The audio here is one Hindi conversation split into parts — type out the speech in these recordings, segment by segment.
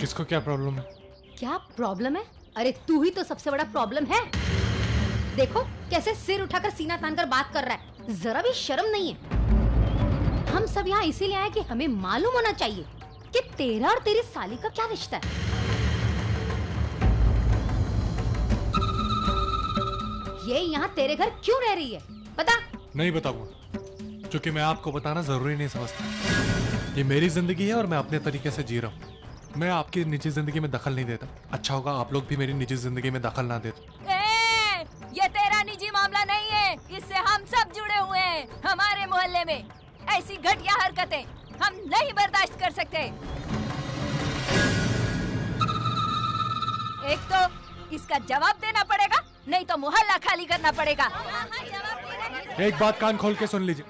किसको क्या प्रॉब्लम है? क्या प्रॉब्लम है? अरे तू ही तो सबसे बड़ा प्रॉब्लम है। देखो कैसे सिर उठाकर सीना तानकर बात कर रहा है, जरा भी शर्म नहीं है। हम सब यहाँ इसीलिए आए कि हमें मालूम होना चाहिए कि तेरा और तेरी साली का क्या रिश्ता है। ये यहाँ तेरे घर क्यों रह रही है, बता। नहीं बताऊंगा, क्योंकि मैं आपको बताना जरूरी नहीं समझता। ये मेरी जिंदगी है और मैं अपने तरीके से जी रहा हूँ। मैं आपकी निजी जिंदगी में दखल नहीं देता। अच्छा होगा आप लोग भी मेरी निजी जिंदगी में दखल ना देते। ये तेरा निजी मामला नहीं है, इससे हम सब जुड़े हुए हैं। हमारे मोहल्ले में ऐसी घटिया हरकतें हम नहीं बर्दाश्त कर सकते। एक तो इसका जवाब देना पड़ेगा, नहीं तो मोहल्ला खाली करना पड़ेगा। एक बात कान खोल के सुन लीजिए,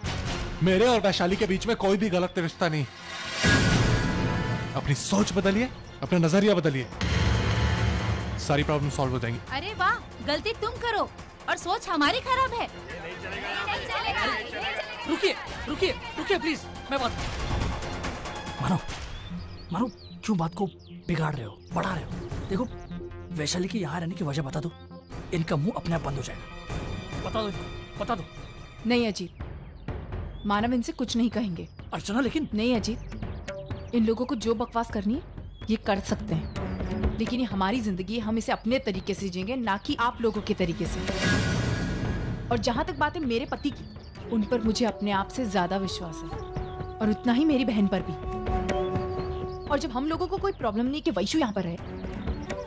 मेरे और वैशाली के बीच में कोई भी गलत रिश्ता नहीं। अपनी सोच बदलिए, अपना नजरिया बदलिए, सारी प्रॉब्लम सॉल्व हो जाएंगी। अरे वाह, गलती तुम करो और सोच हमारी खराब है। रुकिए रुकिए रुकिए प्लीज, मैं बात। मानो मानो क्यों बात को बिगाड़ रहे हो, बढ़ा रहे हो? देखो वैशाली के यहाँ रहने की वजह बता दो, इनका मुंह अपने आप बंद हो जाएगा। बता दो इनको, बता दो। नहीं अजीत, मानव इनसे कुछ नहीं कहेंगे। अर्चना लेकिन। नहीं अजीत, इन लोगों को जो बकवास करनी है ये कर सकते हैं, लेकिन ये हमारी जिंदगी है, हम इसे अपने तरीके से जिएंगे, ना कि आप लोगों के तरीके से। और जहां तक बात है मेरे पति की, उन पर मुझे अपने आप से ज्यादा विश्वास है, और उतना ही मेरी बहन पर भी। और जब हम लोगों को कोई प्रॉब्लम नहीं कि वैशु यहाँ पर रहे,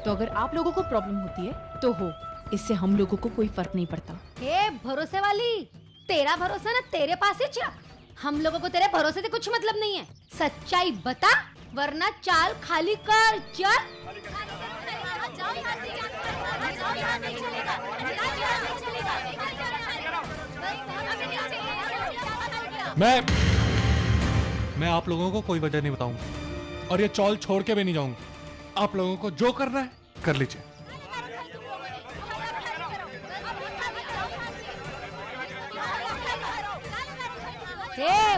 तो अगर आप लोगों को प्रॉब्लम होती है तो हो, इससे हम लोगों को कोई फर्क नहीं पड़ता। हे भरोसे वाली, तेरा भरोसा ना तेरे पास ही रख। हम लोगों को तेरे भरोसे से कुछ मतलब नहीं है। सच्चाई बता, वरना चाल खाली कर। चल। मैं आप लोगों को कोई वजह नहीं बताऊंगा, और ये चौल छोड़ के भी नहीं जाऊंगा। आप लोगों को जो करना है कर लीजिए।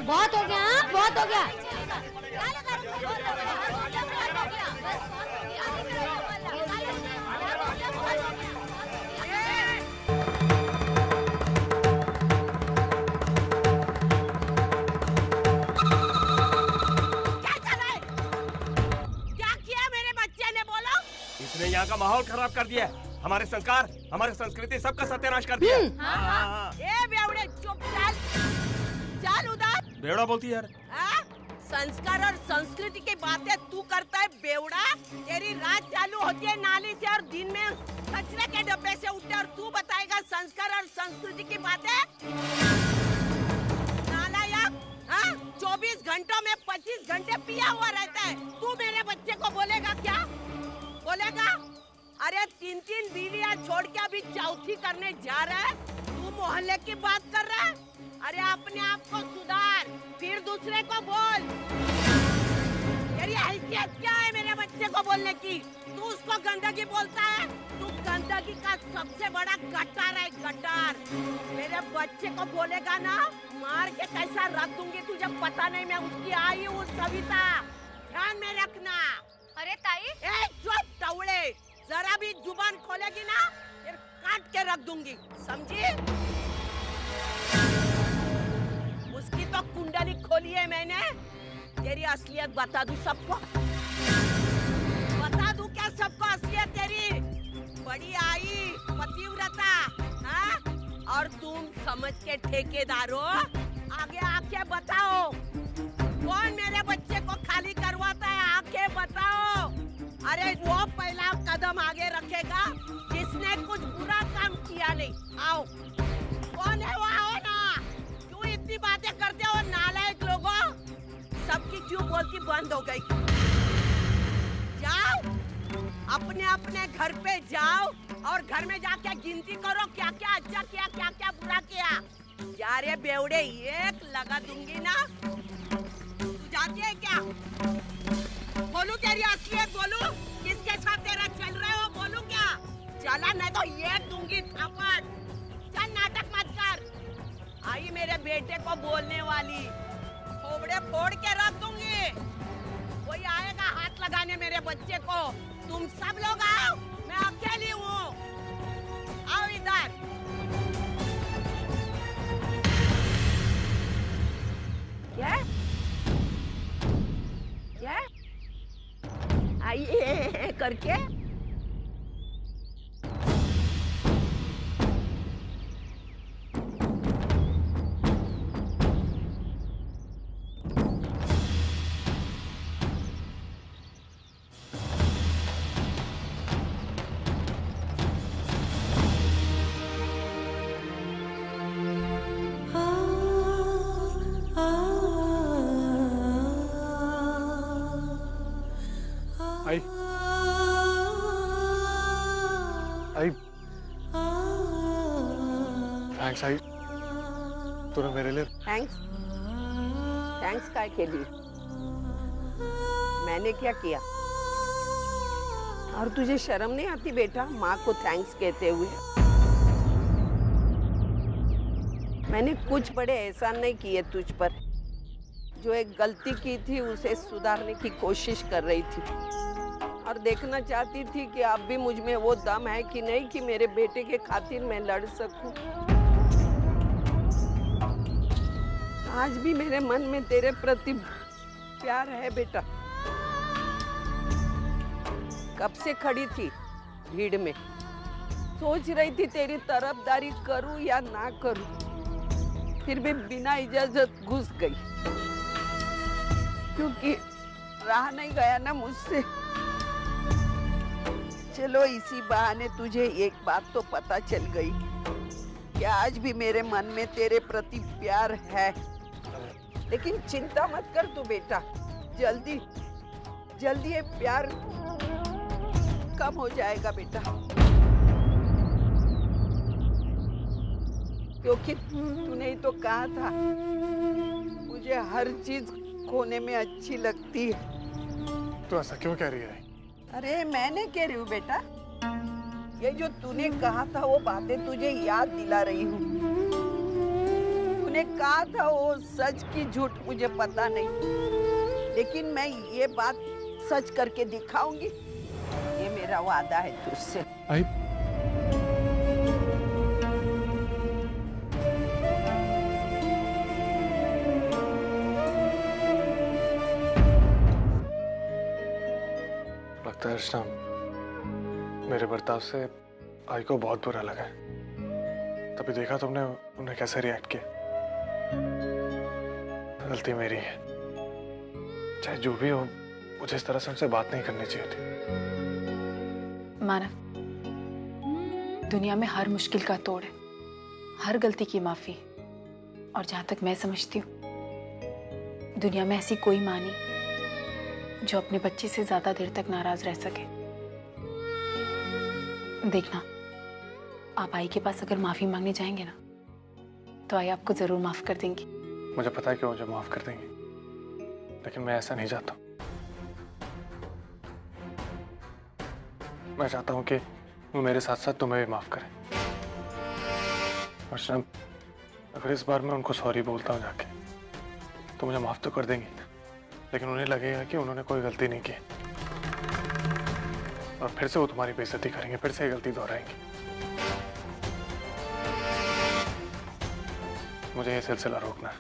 बहुत हो गया, बहुत हो गया। क्या किया मेरे बच्चे ने, बोलो? इसने यहाँ का माहौल खराब कर दिया है, हमारे संस्कार, हमारी संस्कृति सबका सत्यानाश कर दिया। ए बेवड़े, चुप चल उधर। बेवड़ा बोलती है यार। संस्कार और संस्कृति की बातें तू करता है बेवड़ा। तेरी रात चालू होती है नाली से और दिन में कचरे के डब्बे से उठते, और तू बताएगा संस्कार और संस्कृति की बातें? नालायक, 24 घंटों में 25 घंटे पिया हुआ रहता है। तू मेरे बच्चे को बोलेगा क्या? बोलेगा? अरे 3-3 बीवियां छोड़ के अभी चौथी करने जा रहा है, तू मोहल्ले की बात कर रहा है? अरे अपने आप को सुधार, फिर दूसरे को बोल। तेरी हैसियत क्या है मेरे बच्चे को बोलने की? तू उसको गंदगी बोलता है? तू गंदगी का सबसे बड़ा गटार है, गटार। मेरे बच्चे को बोलेगा ना, मार के कैसा रख दूंगी तुझे पता नहीं। मैं उसकी आई हूँ सविता, ध्यान में रखना। अरे ताई, चुप टवड़े, जरा भी जुबान खोलेगी ना फिर काट के रख दूंगी, समझी? उसकी तो कुंडली खोली है मैंने। तेरी असलियत बता दूं सबको? बता दूं क्या सबको असलियत तेरी? बड़ी आई पतिव्रता, हाँ? और तुम समझ के ठेकेदार हो? आगे आके बताओ, कौन मेरे बच्चे को खाली करवाता है? आके बताओ। अरे वो पहला कदम आगे रखेगा जिसने कुछ बुरा काम किया नहीं। आओ, कौन है वो? आओ ना। क्यों इतनी बातें करते हो नालायक लोगों? सबकी क्यों बोलती बंद हो गई? जाओ, अपने अपने घर पे जाओ और घर में जाके गिनती करो क्या क्या अच्छा किया, क्या क्या बुरा किया। यारे बेवड़े, एक लगा दूंगी ना। तू जाती है क्या? बोलू तेरी असलियत, बोलू किसके साथ तेरा चल रहे हो? बोलू क्या? चला नहीं तो ये दूंगी थापड़। चल नाटक मत कर। आई मेरे बेटे को बोलने वाली, खोबड़े फोड़ के रख दूंगी। कोई आएगा हाथ लगाने मेरे बच्चे को। तुम सब लोग आओ, मैं अकेली हूँ। आओ इधर। क्या क्या आइए करके आई आई थैंक्स आई, तूने मेरे लिए। थैंक्स थैंक्स काय के लिए? मैंने क्या किया? और तुझे शर्म नहीं आती बेटा माँ को थैंक्स कहते हुए? मैंने कुछ बड़े एहसान नहीं किए तुझ पर। जो एक गलती की थी उसे सुधारने की कोशिश कर रही थी और देखना चाहती थी कि अब भी मुझ में वो दम है कि नहीं कि मेरे बेटे के खातिर मैं लड़ सकूं। आज भी मेरे मन में तेरे प्रति प्यार है बेटा। कब से खड़ी थी भीड़ में, सोच रही थी तेरी तरफदारी करूं या ना करूं, फिर भी बिना इजाजत घुस गई क्योंकि रहा नहीं गया ना मुझसे। चलो इसी बहाने तुझे एक बात तो पता चल गई कि आज भी मेरे मन में तेरे प्रति प्यार है। लेकिन चिंता मत कर तू बेटा, जल्दी जल्दी ये प्यार कम हो जाएगा बेटा, क्योंकि तूने ही तो कहा था मुझे हर चीज खोने में अच्छी लगती है। तू ऐसा क्यों कह रही है? अरे मैंने कह रही हूँ बेटा, ये जो तूने कहा था वो बातें तुझे याद दिला रही हूँ। तूने कहा था वो सच की झूठ मुझे पता नहीं, लेकिन मैं ये बात सच करके दिखाऊंगी। ये मेरा वादा है तुझसे। आई लगता है अर्चना, मेरे बर्ताव से आई को बहुत बुरा लगा है। तभी देखा तुमने उन्हें कैसे रिएक्ट किया। गलती मेरी है, चाहे जो भी हो मुझे इस तरह से उनसे बात नहीं करनी चाहिए थी। मानव, दुनिया में हर मुश्किल का तोड़ है, हर गलती की माफी। और जहां तक मैं समझती हूँ, दुनिया में ऐसी कोई माँ नहीं जो अपने बच्चे से ज्यादा देर तक नाराज रह सके। देखना, आप आई के पास अगर माफी मांगने जाएंगे ना, तो आई आपको जरूर माफ कर देंगी। मुझे पता है कि वो मुझे माफ कर देंगी, लेकिन मैं ऐसा नहीं चाहता। मैं चाहता हूं कि वो मेरे साथ साथ तुम्हें भी माफ करें। अर्चना, अगर इस बार मैं उनको सॉरी बोलता हूँ जाके, तो मुझे माफ तो कर देंगी, लेकिन उन्हें लगेगा कि उन्होंने कोई गलती नहीं की और फिर से वो तुम्हारी बेइज्जती करेंगे, फिर से ये गलती दोहराएंगे। मुझे ये सिलसिला रोकना है।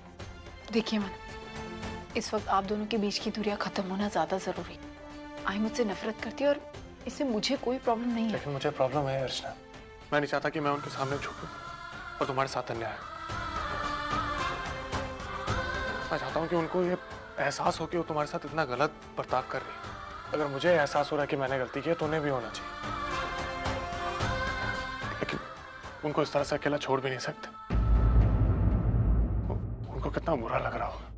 देखिए मन, इस वक्त आप दोनों के बीच की दूरियां खत्म होना ज्यादा जरूरी। आई मुझसे नफरत करती है और इसमें मुझे कोई प्रॉब्लम नहीं है। लेकिन मुझे प्रॉब्लम है अर्चना, मैं नहीं चाहता कि मैं उनके सामने झुकूं और तुम्हारे साथ अन्याय। मैं चाहता हूँ कि उनको ये एहसास हो कि वो तुम्हारे साथ इतना गलत बर्ताव कर रही है। अगर मुझे एहसास हो रहा है कि मैंने गलती की है, तो उन्हें भी होना चाहिए। लेकिन उनको इस तरह से अकेला छोड़ भी नहीं सकते। उनको कितना बुरा लग रहा होगा,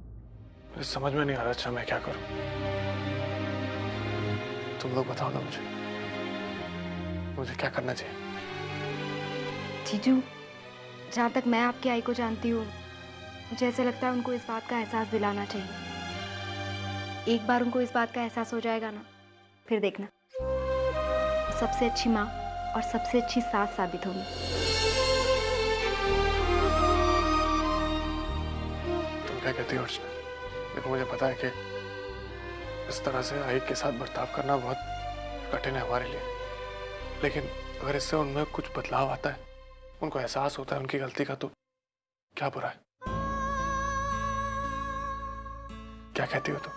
मुझे समझ में नहीं आ रहा। अच्छा, मैं क्या करूं? तुम लोग बताओ ना मुझे क्या करना चाहिए? जीजू, जहाँ तक मैं आपकी आई को जानती हूँ, मुझे ऐसा लगता है उनको इस बात का एहसास दिलाना चाहिए। एक बार उनको इस बात का एहसास हो जाएगा ना, फिर देखना सबसे अच्छी माँ और सबसे अच्छी सास साबित होगी। तुम क्या कहती हो अर्चना? देखो, मुझे पता है कि इस तरह से आई के साथ बर्ताव करना बहुत कठिन है हमारे लिए, लेकिन अगर इससे उनमें कुछ बदलाव आता है, उनको एहसास होता है उनकी गलती का, तो क्या बुरा है? क्या कहती हो तुम?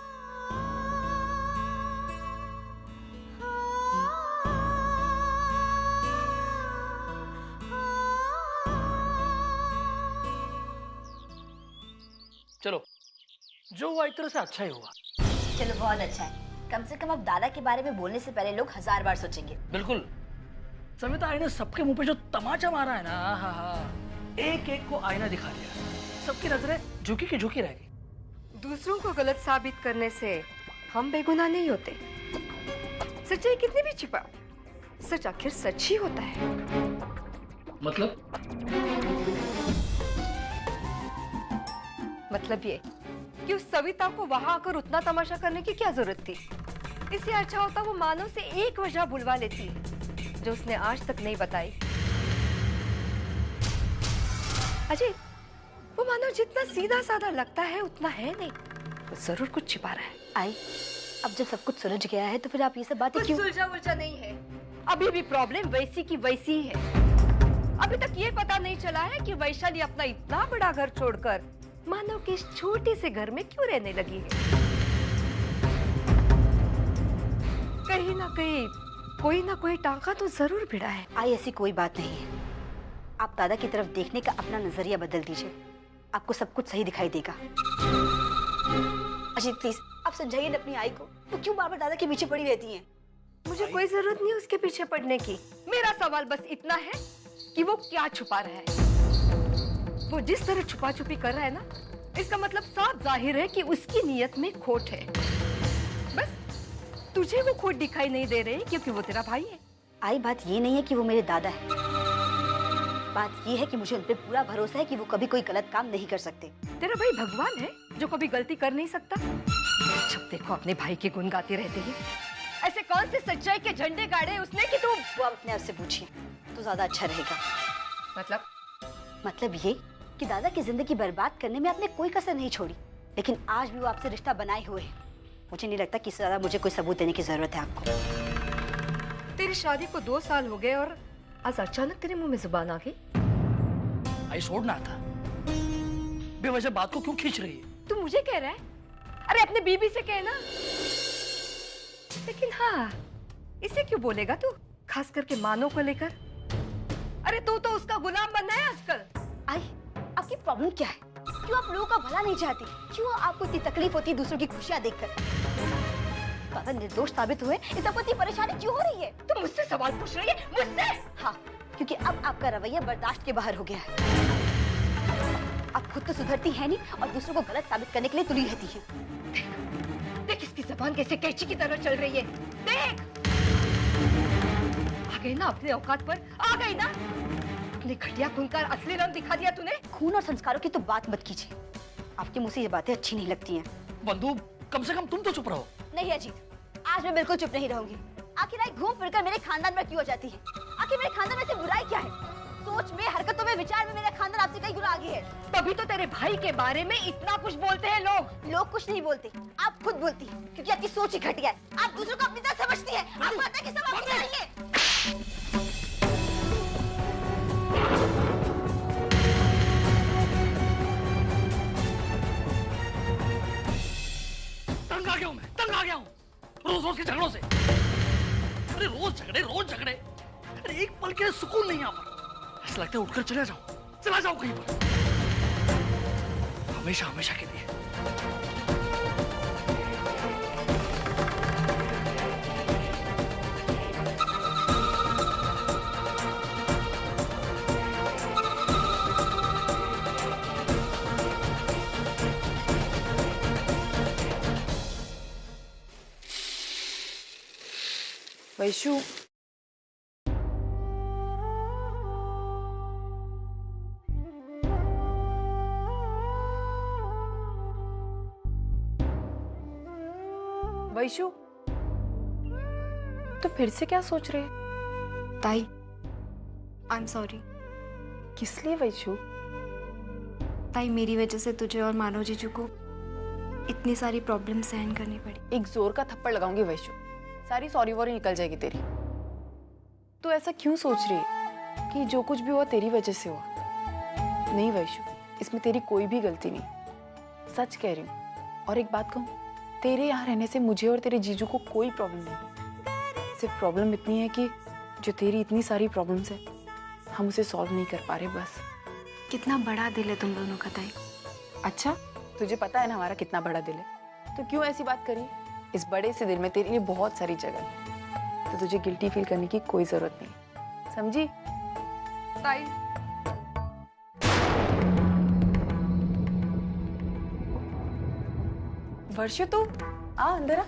चलो, जो हुआ एक तरह से अच्छा ही हुआ। चलो बहुत अच्छा है, कम से कम अब दादा के बारे में बोलने से पहले लोग 1000 बार सोचेंगे। बिल्कुल। सविता आई ने सबके मुंह पे जो तमाचा मारा है ना, हाँ, एक एक को आईना दिखा दिया। सबकी नजरें झुकी की झुकी रह गई। दूसरों को गलत साबित करने से हम बेगुनाह नहीं होते। सच्चाई कितनी भी छिपाओ, सच आखिर सच ही होता है। मतलब ये कि उस सविता को वहां आकर उतना तमाशा करने की क्या जरूरत थी? इससे अच्छा होता वो मानव से एक वजह बुलवा लेती जो उसने आज तक नहीं बताई। अजय, वो मानव जितना सीधा साधा लगता है उतना है नहीं, वो जरूर कुछ छिपा रहा है। आई, अब जब सब कुछ सुलझ गया है तो फिर आप ये सब बातें क्यों? सुलझा उलझा नहीं है, अभी भी प्रॉब्लम वैसी की वैसी ही है। अभी तक ये पता नहीं चला है कि वैशाली अपना इतना बड़ा घर छोड़कर मानव के इस छोटे से घर में क्यों रहने लगी है। कहीं ना कोई टांका तो जरूर भिड़ा है। आई, ऐसी कोई बात नहीं है। आप दादा की तरफ देखने का अपना नजरिया बदल दीजिए, आपको सब कुछ सही दिखाई देगा। अजय प्लीज, आप समझाइए ना अपनी आई को, वो क्यों बार बार दादा के पीछे पड़ी रहती हैं? मुझे कोई जरूरत नहीं उसके पीछे पड़ने की। मेरा सवाल बस इतना है कि वो क्या छुपा रहा है। वो जिस तरह छुपा छुपी कर रहा है ना, इसका मतलब साफ जाहिर है कि उसकी नीयत में खोट है। बस तुझे वो खोट दिखाई नहीं दे रही क्योंकि वो तेरा भाई है। आई, बात ये नहीं है कि वो मेरे दादा है, बात ये है कि मुझे उन पे पूरा भरोसा है कि वो कभी कोई गलत काम नहीं कर सकते। तेरा भाई भगवान है जो कभी गलती कर नहीं सकता। जब देखो अपने भाई के गुण गाती रहती है। ऐसे कौन से सच्चाई के झंडे गाड़े उसने कि तू? वो आप अपने आप से पूछिए तो ज्यादा अच्छा रहेगा। मतलब ये कि दादा की जिंदगी बर्बाद करने में आपने कोई कसर नहीं छोड़ी, लेकिन आज भी वो आपसे रिश्ता बनाए हुए है। मुझे नहीं लगता कि इससे ज्यादा मुझे कोई सबूत देने की जरूरत है आपको। तेरी शादी को 2 साल हो गए और आज अचानक तेरे मुंह में जुबान आ गई। आई, छोड़ना था, बेवजह बात को क्यों खींच रही है? तू मुझे कह रहा है? अरे अपने बीबी से कहना। लेकिन हाँ, इसे क्यों बोलेगा तू, खास करके मानो को लेकर? अरे तू तो उसका गुलाम बनना है आजकल। आई, आपकी प्रॉब्लम क्या है? क्यों आप लोगों का भला नहीं चाहती? क्यों आपको इतनी तकलीफ होती है दूसरों की खुशियां देखकर? दादा निर्दोष साबित हुए, इस सबको इतनी परेशानी क्यों हो रही है? तुम मुझसे सवाल पूछ रही है? मुझसे? हाँ, क्योंकि अब आपका रवैया बर्दाश्त के बाहर हो गया है। आप खुद तो सुधरती है नहीं और दूसरों को गलत साबित करने के लिए तुली रहती है। देख इसकी जबान कैसे कैंची की तरह चल रही है। देख, आ गई ना अपने औकात पर, आ गई ना। अपने घटिया खून का असली रंग दिखा दिया तूने। खून और संस्कारों की तो बात मत कीजिए, आपके मुंह से ये बातें अच्छी नहीं लगती हैं। बंधु, कम से कम तुम तो चुप रहो। नहीं अजीत, आज मैं बिल्कुल चुप नहीं रहूंगी। आखिर आई घूम फिरकर मेरे खानदान में क्यों हो जाती है? आखिर मेरे खानदान में से बुराई क्या है? सोच में, हरकतों में, विचार में मेरा खानदान आपसे कई गुना आगे है। तभी तो तेरे भाई के बारे में इतना कुछ बोलते हैं लोग। लोग कुछ नहीं बोलते, आप खुद बोलती हैं, क्योंकि आपकी सोच ही घटिया है। आप दूसरों को अपनी तरह समझती हैं। आप पता है कि सब आपकी तरह ही है। तंग आ गया हूँ रोज के झगड़ों से। अरे रोज झगड़े। अरे एक पल के लिए सुकून नहीं आता। ऐसा लगता है उठकर चला जाओ कहीं पर, हमेशा के लिए। वैशु, वैशु, तो फिर से क्या सोच रहे? ताई, आई एम सॉरी। किस लिए वैशु? ताई, मेरी वजह से तुझे और मानव जीजू को इतनी सारी प्रॉब्लम सहन करनी पड़ी। एक जोर का थप्पड़ लगाऊंगी वैशु, सारी सॉरी वॉरी निकल जाएगी तेरी। तू ऐसा क्यों सोच रही है कि जो कुछ भी हुआ तेरी वजह से हुआ? नहीं वैशु, इसमें तेरी कोई भी गलती नहीं, सच कह रही हूँ। और एक बात कहूँ, तेरे यहाँ रहने से मुझे और तेरे जीजू को कोई प्रॉब्लम नहीं। सिर्फ प्रॉब्लम इतनी है कि जो तेरी इतनी सारी प्रॉब्लम्स है हम उसे सॉल्व नहीं कर पा रहे बस। कितना बड़ा दिल है तुम दोनों का ताई। अच्छा, तुझे पता है ना हमारा कितना बड़ा दिल है, तो क्यों ऐसी बात करी? इस बड़े से दिल में तेरे लिए बहुत सारी जगह है, तो तुझे गिल्टी फील करने की कोई जरूरत नहीं, समझी? ताई वर्षु, तू आ अंदर आ।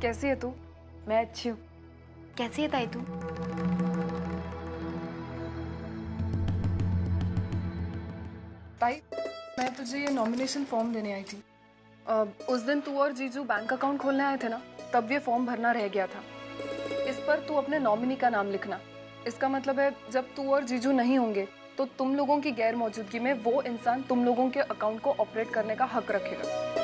कैसी है तू? मैं अच्छी हूँ। कैसी है ताई तू? ताई, मैं तुझे ये नॉमिनेशन फॉर्म देने आई थी। उस दिन तू और जीजू बैंक अकाउंट खोलने आए थे ना, तब ये फॉर्म भरना रह गया था। इस पर तू अपने नॉमिनी का नाम लिखना। इसका मतलब है जब तू और जीजू नहीं होंगे तो तुम लोगों की गैर मौजूदगी में वो इंसान तुम लोगों के अकाउंट को ऑपरेट करने का हक रखेगा।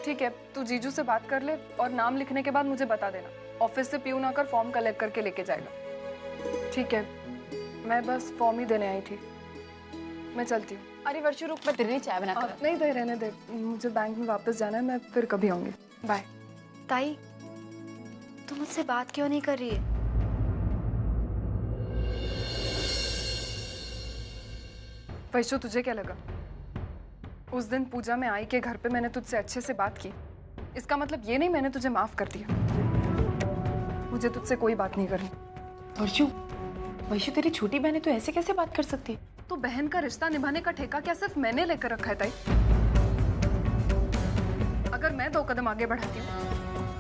ठीक है, तू जीजू से बात कर ले और नाम लिखने के बाद मुझे बता देना। ऑफिस से पियून आकर फॉर्म कलेक्ट करके लेके जाएगा। ठीक है, मैं बस फॉर्म ही देने आई थी, मैं चलती हूँ। अरे वर्षु रुक, मैं तेरे लिए चाय बना कर। नहीं दे, रहने दे, मुझे बैंक में वापस जाना है, मैं फिर कभी आऊंगी। बाय। ताई तू मुझसे बात क्यों नहीं कर रही है? वैशु, तुझे क्या लगा? उस दिन पूजा में आई के घर पे मैंने तुझसे अच्छे से बात की, इसका मतलब ये नहीं मैंने तुझे माफ कर दिया। मुझे तुझसे कोई बात नहीं करनी। वर्षु, वैशु तेरी छोटी बहन है, तो ऐसे कैसे बात कर सकती है? तो बहन का रिश्ता निभाने का ठेका क्या सिर्फ मैंने लेकर रखा है ताई? अगर मैं 2 कदम आगे बढ़ाती हूँ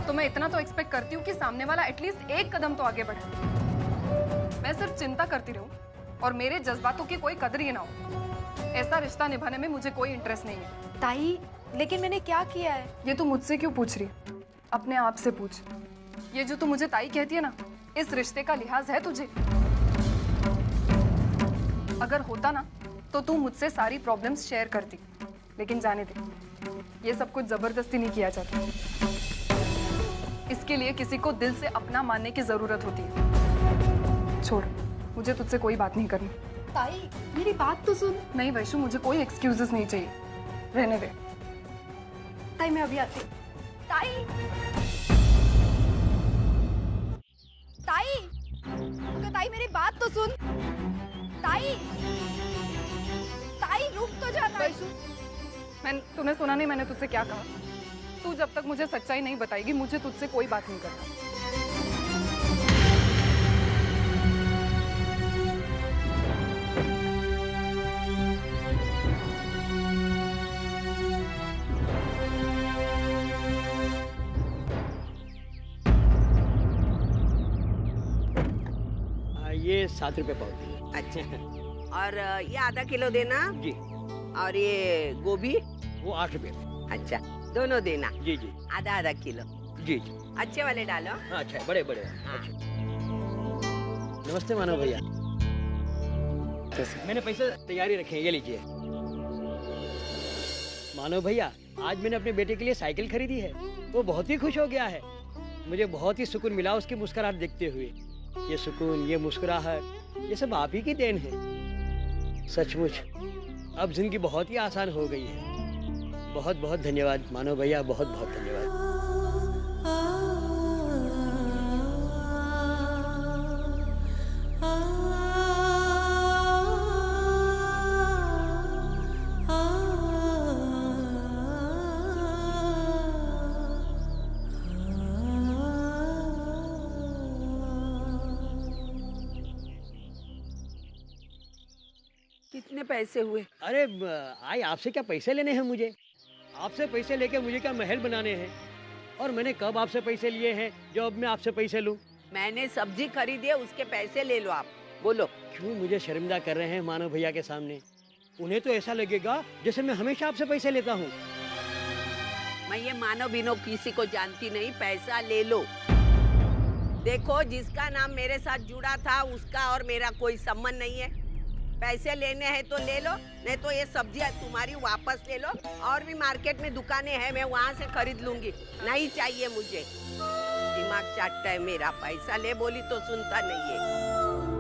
तो मैं इतना तो एक्सपेक्ट करती हूँ कि सामने वाला एटलीस्ट 1 कदम तो आगे बढ़े। मैं सिर्फ चिंता करती रहूँ और मेरे जज्बातों की कोई कदर ही ना हो। ऐसा रिश्ता निभाने में मुझे कोई इंटरेस्ट नहीं है। ताई लेकिन मैंने क्या किया है? ये तू मुझसे क्यों पूछ रही? अपने आप से पूछ। ये जो तू मुझे ताई कहती है ना, इस रिश्ते का लिहाज है तुझे? अगर होता ना तो तू मुझसे सारी प्रॉब्लम्स शेयर करती, लेकिन जाने दे, ये सब कुछ जबरदस्ती नहीं किया जाता। इसके लिए किसी को दिल से अपना मानने की जरूरत होती है। छोड़, मुझे तुझसे कोई बात नहीं करनी। ताई मेरी बात तो सुन। नहीं वैशु, मुझे कोई एक्सक्यूजेस नहीं चाहिए, रहने दे। ताई मैं अभी आती हूँ। ताई ताई तो ताई मेरी बात तो सुन। ताई ताई रुक तो जा। वैशु, तूने सुना नहीं मैंने तुझसे क्या कहा? तू जब तक मुझे सच्चाई नहीं बताएगी मुझे तुझसे कोई बात नहीं करना। ये 7 रुपए पाव दी। अच्छा, और ये आधा किलो देना जी। और ये गोभी वो 8 रुपए। अच्छा, दोनों देना जी जी। आधा किलो जी जी। अच्छे वाले डालो। हाँ, अच्छा, बड़े बड़े। हाँ। नमस्ते मानव भैया। मैंने पैसे तैयारी रखे हैं, ये लीजिए। मानव भैया, आज मैंने अपने बेटे के लिए साइकिल खरीदी है, वो बहुत ही खुश हो गया है। मुझे बहुत ही सुकून मिला उसकी मुस्कुराहट देखते हुए। ये सुकून, ये मुस्कुराहट, ये सब आप ही की देन है। सचमुच अब जिंदगी बहुत ही आसान हो गई है। बहुत बहुत धन्यवाद मानव भैया, बहुत बहुत धन्यवाद। कितने पैसे हुए? अरे आई, आपसे क्या पैसे लेने हैं मुझे? आपसे पैसे लेके मुझे क्या महल बनाने हैं? और मैंने कब आपसे पैसे लिए हैं जो अब मैं आपसे पैसे लूं? मैंने सब्जी खरीदी है, उसके पैसे ले लो आप। बोलो। क्यों मुझे शर्मिंदा कर रहे हैं मानव भैया के सामने? उन्हें तो ऐसा लगेगा जैसे मैं हमेशा आपसे पैसे लेता हूँ। मैं ये मानो बिनो किसी को जानती नहीं, पैसा ले लो। देखो, जिसका नाम मेरे साथ जुड़ा था उसका और मेरा कोई संबंध नहीं है। पैसे लेने हैं तो ले लो, नहीं तो ये सब्जियां तुम्हारी वापस ले लो। और भी मार्केट में दुकानें हैं, मैं वहाँ से खरीद लूंगी। नहीं चाहिए मुझे। दिमाग चाटता है मेरा। पैसा ले बोली तो सुनता नहीं है।